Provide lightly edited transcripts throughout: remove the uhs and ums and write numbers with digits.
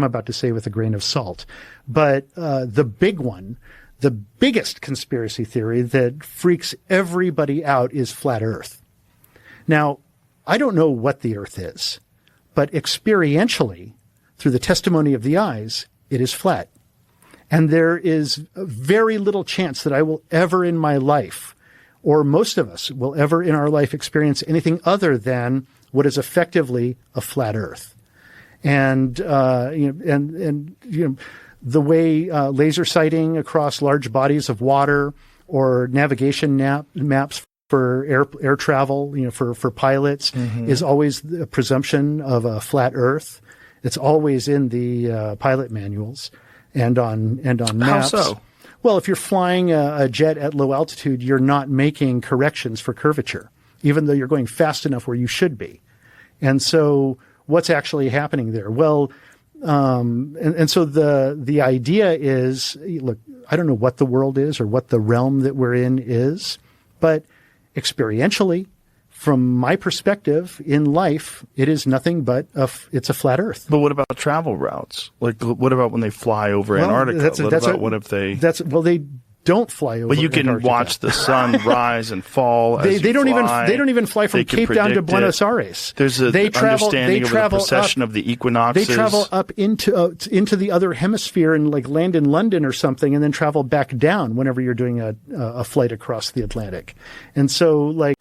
about to say with a grain of salt. But the big one, the biggest conspiracy theory that freaks everybody out is flat Earth. Now, I don't know what the Earth is, but experientially, through the testimony of the eyes, it is flat. And there is very little chance that I will ever in my life, or most of us will ever in our life, experience anything other than what is effectively a flat Earth. And the way laser sighting across large bodies of water or navigation maps for air travel, for pilots, is always a presumption of a flat Earth. It's always in the pilot manuals and on maps. How so? Well, if you're flying a jet at low altitude, you're not making corrections for curvature, even though you're going fast enough where you should be. And so what's actually happening there? Well, and so the idea is, look, I don't know what the world is or what the realm that we're in is, but experientially, from my perspective in life, it is nothing but it's a flat Earth. But what about travel routes? Like, what about when they fly over Antarctica? What if they? They don't fly over. But you can Antarctica. Watch the sun rise and fall. They don't even fly from Cape down to Buenos Aires. There's an understanding of the precession of the equinoxes. They travel up into the other hemisphere and like land in London or something, and then travel back down whenever you're doing a flight across the Atlantic. And so, like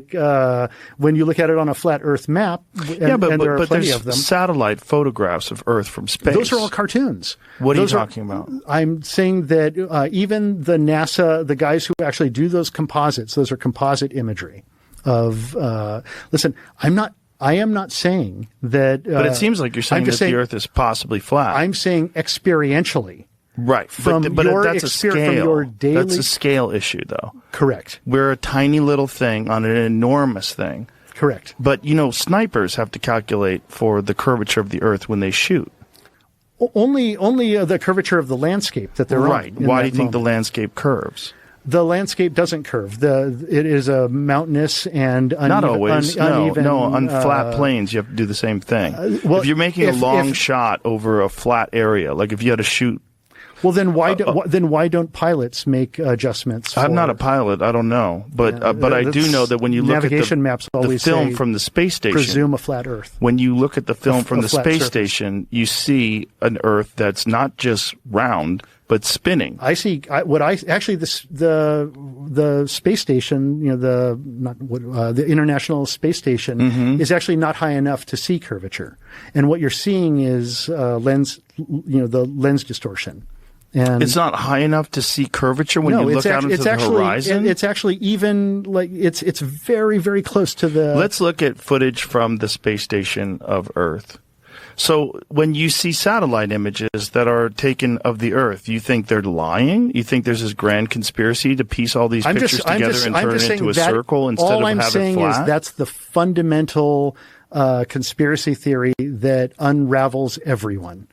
when you look at it on a flat Earth map, and there are plenty of them. Satellite photographs of Earth from space. Those are all cartoons. What are you talking about? I'm saying that even the NASA, the guys who actually do those composites, those are composite imagery of, listen, I am not saying that. But it seems like you're saying that the Earth is possibly flat. I'm saying experientially. Right. But that's a scale. From your daily... That's a scale issue, though. Correct. We're a tiny little thing on an enormous thing. Correct. But, snipers have to calculate for the curvature of the Earth when they shoot. Only the curvature of the landscape that they're right. on. Why do you think the landscape curves? The landscape doesn't curve. It is a mountainous and uneven. Not always. Uneven, no. On flat plains, you have to do the same thing. If you're making a long shot over a flat area, like if you had to shoot. Well, then why don't pilots make adjustments? I'm not a pilot. I don't know, but I do know that when you look at navigation maps, always the film from the space station, presume a flat Earth. When you look at the film from the space station, you see an Earth that's not just round but spinning. I see the space station, the International Space Station is actually not high enough to see curvature, and what you're seeing is the lens distortion. And it's not high enough to see curvature when you look out into the horizon? It's actually even, like, it's very, very close to the... Let's look at footage from the space station of Earth. So when you see satellite images that are taken of the Earth, you think they're lying? You think there's this grand conspiracy to piece all these pictures together and turn it into a circle instead of having it flat? All I'm saying is that's the fundamental conspiracy theory that unravels everyone.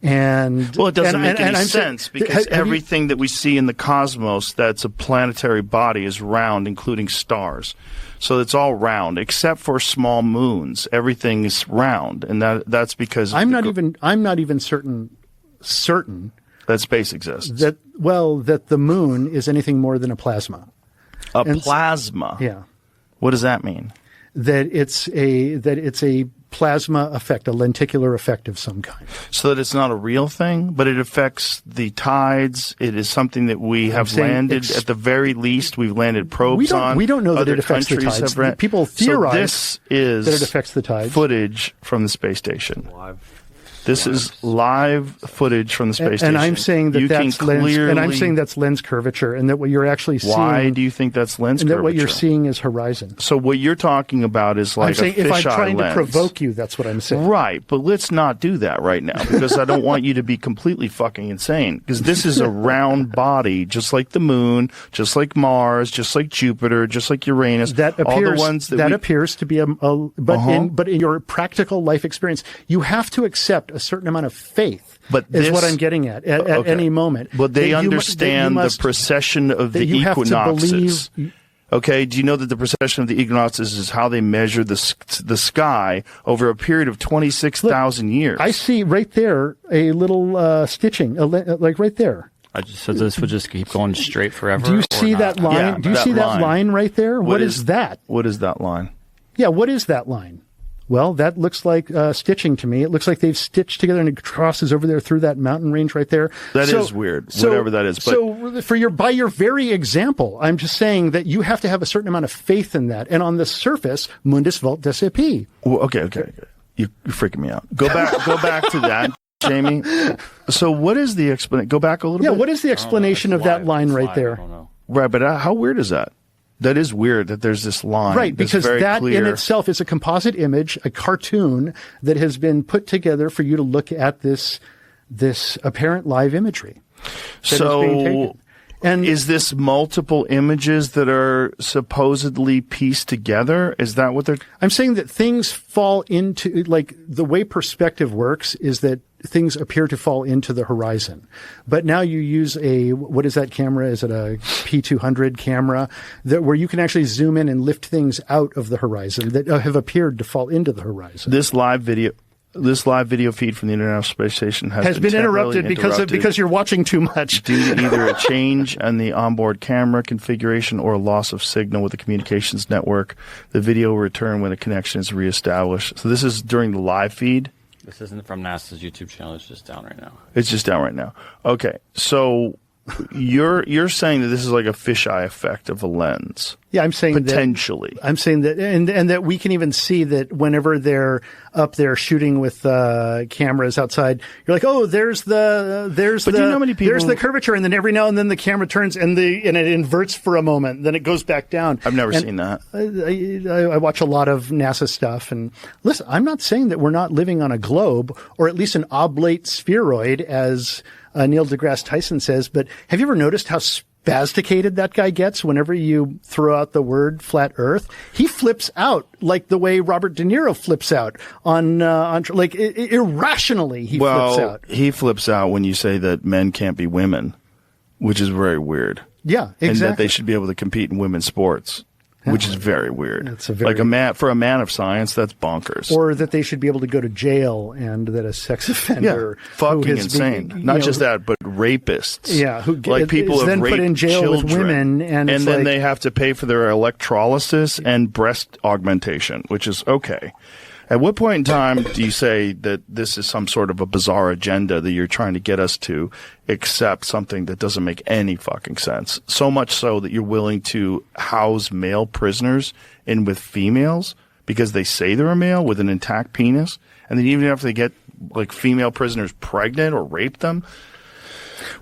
And well, it doesn't make any sense because everything that we see in the cosmos that's a planetary body is round, including stars. So it's all round, except for small moons. Everything is round, and that's because I'm not even certain that space exists. That the moon is anything more than a plasma. Plasma. Yeah. What does that mean? That it's a plasma effect, a lenticular effect of some kind. So that it's not a real thing, but it affects the tides. It is something that we have landed, at the very least, we've landed probes on. We don't know that it affects the tides. People theorize that it affects the tides. Footage from the space station. This is live footage from the space station. And I'm saying that's lens curvature, and that what you're actually seeing. Why do you think that's lens curvature? And that what you're seeing is horizon. So what you're talking about is like a fisheye lens. If I'm trying to provoke you, that's what I'm saying. Right, but let's not do that right now because I don't want you to be completely fucking insane. Because this is a round body, just like the moon, just like Mars, just like Jupiter, just like Uranus. That appears to be but in your practical life experience, you have to accept a certain amount of faith, is what I'm getting at any moment. But they understand the precession of the equinoxes. Okay, do you know that the precession of the equinox is how they measure the sky over a period of 26,000 years? I see right there a little stitching, like right there. So this would just keep going straight forever? Do you see that line? Yeah, do you see that line right there? What is that? What is that line? Yeah, what is that line? Well, that looks like stitching to me. It looks like they've stitched together and it crosses over there through that mountain range right there. That is weird, whatever that is. But so by your very example, I'm just saying that you have to have a certain amount of faith in that. And on the surface, mundus vult decipi. Well, okay. You're freaking me out. Go back to that, Jamie. So what is the explanation? Go back a little bit. Yeah, what is the explanation of that line right there? I don't know. Right, but how weird is that? That is weird that there's this line. Right, because that clear. in itself is a composite image, a cartoon that has been put together for you to look at this apparent live imagery. So, and is this multiple images that are supposedly pieced together? Is that what they're... I'm saying that things fall into, like, the way perspective works is that things appear to fall into the horizon. But now you use what is that camera? Is it a P200 camera where you can actually zoom in and lift things out of the horizon that have appeared to fall into the horizon? This live video feed from the International Space Station has been interrupted because you're watching too much. Due to either a change in the onboard camera configuration or a loss of signal with the communications network. The video will return when a connection is reestablished. So this is during the live feed? This isn't from NASA's YouTube channel. It's just down right now. It's just down right now. Okay. So you're saying that this is like a fisheye effect of a lens. Yeah, I'm saying potentially. I'm saying that, and that we can even see that whenever they're up there shooting with cameras outside, you're like, oh, there's the curvature, and then every now and then the camera turns and it inverts for a moment, then it goes back down. I've never seen that. I watch a lot of NASA stuff, and listen, I'm not saying that we're not living on a globe or at least an oblate spheroid, as Neil deGrasse Tyson says. But have you ever noticed how spasticated that guy gets whenever you throw out the word flat Earth? He flips out like the way Robert De Niro flips out on irrationally. He flips out. He flips out when you say that men can't be women, which is very weird. Yeah, exactly. And that they should be able to compete in women's sports. Which is very weird. It's like a man of science, that's bonkers. Or that they should be able to go to jail, and that a sex offender, fucking insane. Not just that, but rapists. Yeah, who like people is have then raped put in jail children, with women, and then they have to pay for their electrolysis and breast augmentation, which is okay. At what point in time do you say that this is some sort of a bizarre agenda that you're trying to get us to accept something that doesn't make any fucking sense? So much so that you're willing to house male prisoners in with females because they say they're a male with an intact penis, and then even if they get like female prisoners pregnant or rape them?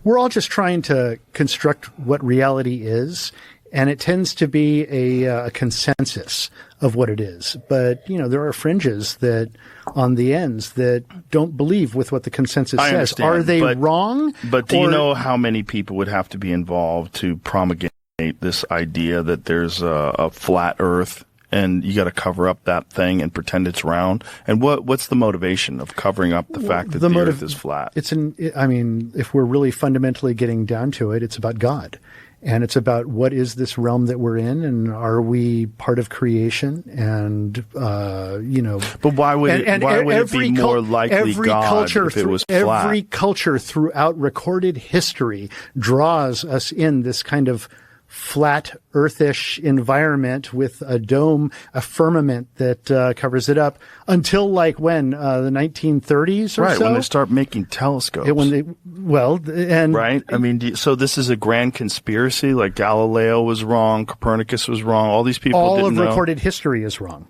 We're all just trying to construct what reality is. And it tends to be a consensus of what it is. But, there are fringes that on the ends that don't believe with what the consensus says. Understand, are they wrong? But do you know how many people would have to be involved to promulgate this idea that there's a flat Earth and you got to cover up that thing and pretend it's round? And what's the motivation of covering up the fact that the Earth is flat? If we're really fundamentally getting down to it, it's about God. And it's about what is this realm that we're in, and are we part of creation? And But why would it be more likely God if it was flat? Every culture throughout recorded history draws us in this kind of flat earthish environment with a dome, a firmament that covers it up until the 1930s or so. Right, when they start making telescopes. Right? I mean, so this is a grand conspiracy, like Galileo was wrong, Copernicus was wrong, all these people didn't know. All of recorded history is wrong.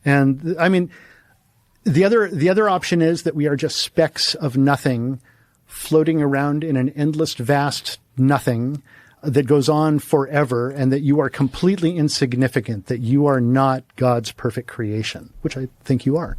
And, I mean, the other option is that we are just specks of nothing floating around in an endless, vast nothing that goes on forever, and that you are completely insignificant, that you are not God's perfect creation, which I think you are.